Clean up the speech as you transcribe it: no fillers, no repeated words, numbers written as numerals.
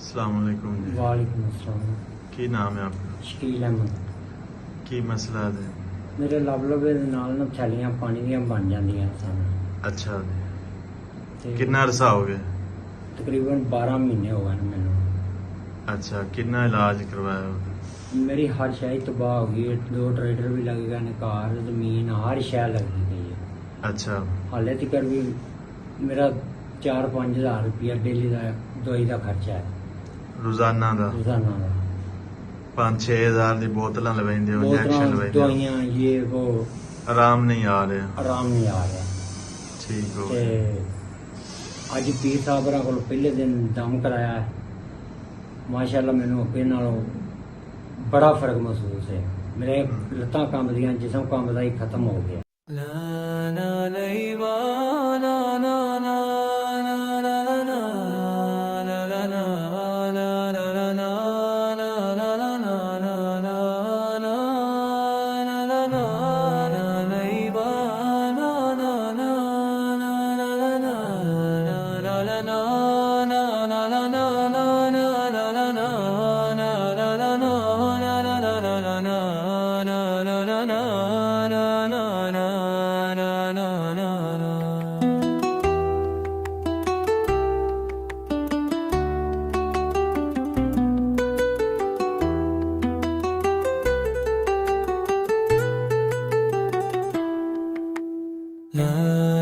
अस्सलाम वालेकुम जी। वालेकुम अस्सलाम। ਕੀ ਨਾਮ ਹੈ ਆਪਣਾ? ਸ਼ਕੀਲ ਅਹਿਮਦ। ਕੀ ਮਸਲਾ ਹੈ? ਮੇਰੇ ਲਬਲਬੇ ਦੇ ਨਾਲ ਨਾ ਛਾਲੀਆਂ ਪਾਣੀ ਦੀਆਂ ਬਣ ਜਾਂਦੀਆਂ ਸਨ ਅੱਛਾ ਜੀ। ਤੇ ਕਿੰਨਾ ਅਰਸਾ ਹੋ ਗਿਆ? ਤਕਰੀਬਨ 12 ਮਹੀਨੇ ਹੋ ਗਏ ਨੇ ਮੈਨੂੰ। ਅੱਛਾ, ਕਿੰਨਾ ਇਲਾਜ ਕਰਵਾਇਆ? ਮੇਰੀ ਹਰ ਸ਼ੈ ਤਬਾਹ ਹੋ ਗਈ ਹੈ। 2 ਟਰੈਕਟਰ ਵੀ ਲੱਗ ਗਏ ਨੇ, ਘਰ ਜ਼ਮੀਨ ਹਰ ਸ਼ੈ ਲੱਗੀ ਗਈ ਹੈ। ਅੱਛਾ। ਹਾਲੇ ਤੱਕ ਵੀ ਮੇਰਾ 4-5 ਹਜ਼ਾਰ ਰੁਪਇਆ ਡੇਲੀ ਦਾ ਦਵਾਈ ਦਾ ਖਰਚਾ ਹੈ ਰੋਜ਼ਾਨਾ ਦਾ ਰੋਜ਼ਾਨਾ ਦਾ। 5-6 ਹਜ਼ਾਰ ਦੀ ਬੋਤਲਾਂ ਲਵਾਈਂਦੇ ਹੋ, ਇੰਜੈਕਸ਼ਨ ਬੋਤਲਾਂ ਲਵਾਈਂਦੇ ਹੋ, ਦਵਾਈਆਂ ਇਹ ਉਹ ਆਰਾਮ ਨਹੀਂ ਆ ਰਿਹਾ। ਆਰਾਮ ਨਹੀਂ ਆ ਰਿਹਾ। ਠੀਕ ਹੋ ਤੇ ਗਿਆ। ਅੱਜ ਪੀਰ ਸਾਹਿਬਾਂ ਕੋਲ ਪਹਿਲੇ ਦਿਨ ਦਮ ਕਰਾਇਆ ਹੈ। ਮਾਸ਼ਾਅੱਲਾ ਮੈਨੂੰ ਅੱਗੇ ਨਾਲੋਂ ਬੜਾ ਫਰਕ ਮਹਿਸੂਸ ਹੈ। ਮੇਰੇ ਲੱਤਾਂ ਕੰਬਦੀਆਂ, ਜਿਸਮ ਕੰਬਦਾ ਹੀ ਖਤਮ ਹੋ ਗਿਆ। La